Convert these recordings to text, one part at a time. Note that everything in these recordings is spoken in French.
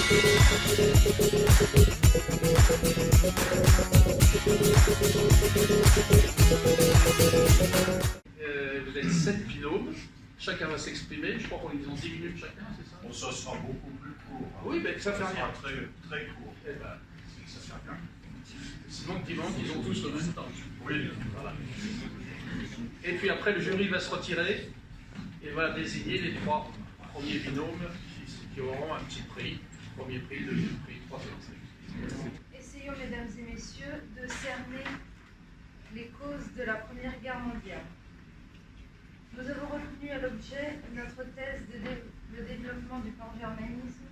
Vous êtes 7 binômes, chacun va s'exprimer, je crois qu'on est dans 10 minutes chacun, c'est ça? Bon, ça sera beaucoup plus court. Oui, mais ça fait rien. Très, très court. Eh ben, Ça fait rien. sinon, dimanche, ils ont tous le même temps. Oui. Voilà. Et puis après, le jury va se retirer et va désigner les 3 premiers binômes qui auront un petit prix. Premier prix, deuxième prix, troisième prix. Essayons, mesdames et messieurs, de cerner les causes de la Première Guerre mondiale. Nous avons retenu à l'objet notre thèse de le développement du pan-germanisme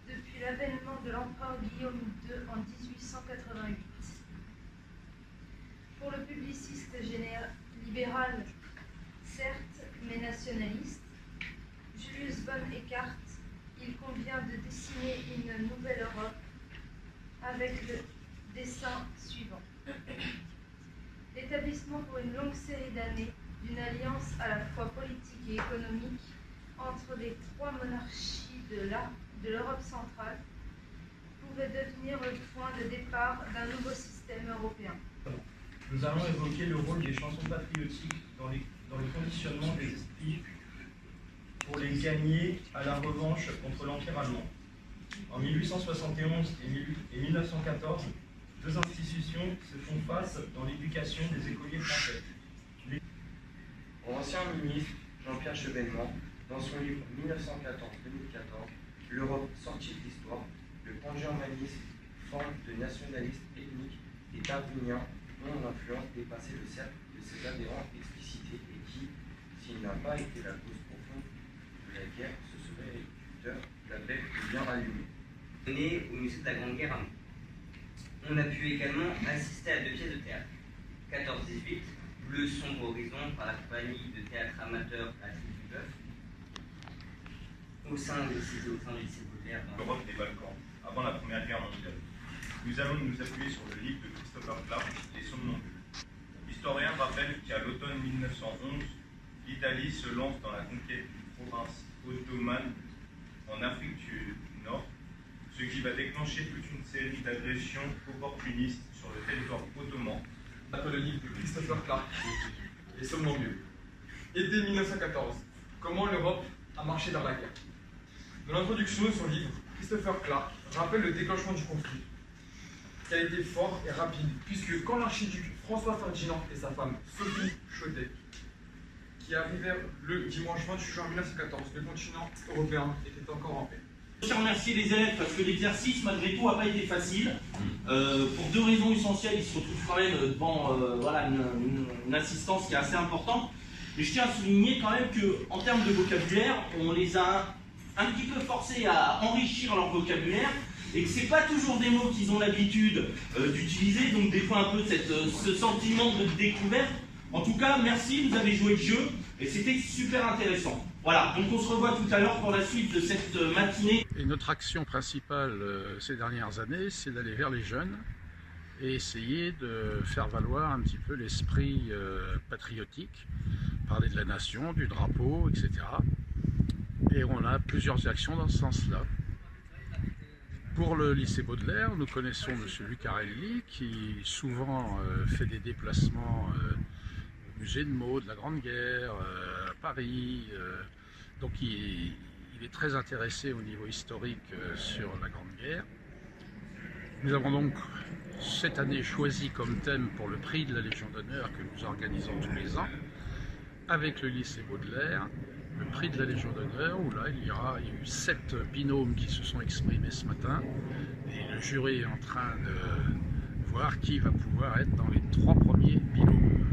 depuis l'avènement de l'empereur Guillaume II en 1888. Pour le publiciste libéral, certes, mais nationaliste, Julius von Eckart, il convient de dessiner une nouvelle Europe avec le dessin suivant. L'établissement pour une longue série d'années d'une alliance à la fois politique et économique entre les 3 monarchies de l'Europe centrale pouvait devenir le point de départ d'un nouveau système européen. Nous allons évoquer le rôle des chansons patriotiques dans le conditionnement des esprits pour les gagner à la revanche contre l'Empire allemand. En 1871 et 1914, 2 institutions se font face dans l'éducation des écoliers français. Pour l'ancien ministre Jean-Pierre Chevènement, dans son livre 1914-2014, L'Europe sortie de l'histoire, le pan-germanisme, forme de nationalisme ethnique et darwinien dont l'influence dépassait le cercle de ses adhérents explicités et qui, s'il n'a pas été la cause profonde de la guerre, se serait l'exécuteur d'avec le bien allumé. Né au musée de la Grande Guerre à Mons. On a pu également assister à 2 pièces de théâtre. 14-18, Bleu sombre horizon par la compagnie de théâtre amateur La Trique du Bœuf. Au sein du lycée Baudelaire. L'Europe des Balkans, avant la Première Guerre mondiale. Nous allons nous appuyer sur le livre de Christopher Clark, Les Somnambules. L'historien rappelle qu'à l'automne 1911, l'Italie se lance dans la conquête d'une province ottomane en Afrique du Nord, ce qui va déclencher toute une série d'agressions opportunistes sur le territoire ottoman. Après le livre de Christopher Clark, Les Somnambules. Été 1914. Comment l'Europe a marché dans la guerre. Dans l'introduction de son livre, Christopher Clark rappelle le déclenchement du conflit, qui a été fort et rapide, puisque quand l'archiduc François Ferdinand et sa femme Sophie Chodet, qui arrivèrent le dimanche 28 juin 1914, le continent européen était encore en paix. Je remercie les élèves parce que l'exercice, malgré tout, n'a pas été facile. Pour 2 raisons essentielles, ils se retrouvent quand même devant voilà, une assistance qui est assez importante. Mais je tiens à souligner quand même qu'en termes de vocabulaire, on les a un petit peu forcés à enrichir leur vocabulaire et que ce n'est pas toujours des mots qu'ils ont l'habitude d'utiliser, donc des fois un peu ce sentiment de découverte. En tout cas, merci, vous avez joué le jeu et c'était super intéressant. Voilà, donc on se revoit tout à l'heure pour la suite de cette matinée. Et notre action principale ces dernières années, c'est d'aller vers les jeunes et essayer de faire valoir un petit peu l'esprit patriotique, parler de la nation, du drapeau, etc. Et on a plusieurs actions dans ce sens-là. Pour le lycée Baudelaire, nous connaissons M. Lucarelli qui souvent fait des déplacements au musée de Meaux, de la Grande Guerre, à Paris. Donc il est très intéressé au niveau historique sur la Grande Guerre. Nous avons donc cette année choisi comme thème pour le prix de la Légion d'honneur que nous organisons tous les ans avec le lycée Baudelaire, le prix de la Légion d'honneur, où là il y a eu 7 binômes qui se sont exprimés ce matin et le jury est en train de voir qui va pouvoir être dans les 3 premiers binômes.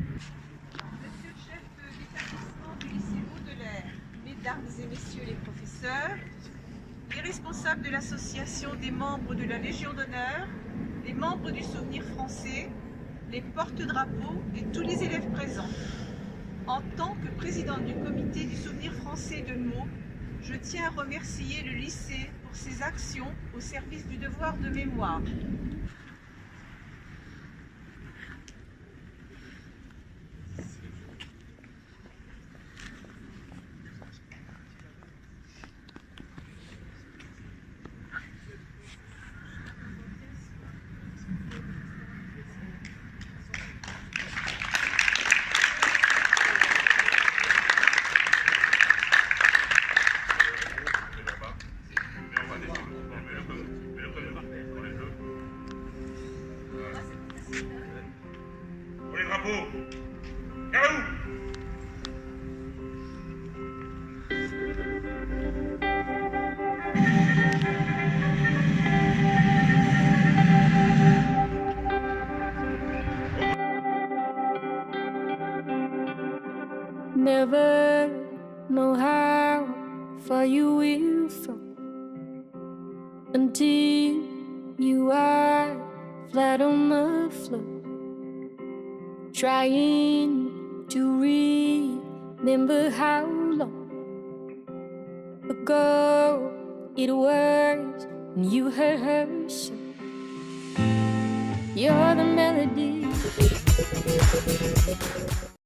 Monsieur le chef d'établissement du lycée Baudelaire, mesdames et messieurs les professeurs, les responsables de l'association des membres de la Légion d'honneur, les membres du Souvenir français, les porte-drapeaux et tous les élèves présents. En tant que présidente du comité du Souvenir français de Meaux, je tiens à remercier le lycée pour ses actions au service du devoir de mémoire. far you will fall until you are flat on the floor, trying to remember how long ago it was when you heard her sing. You're the melody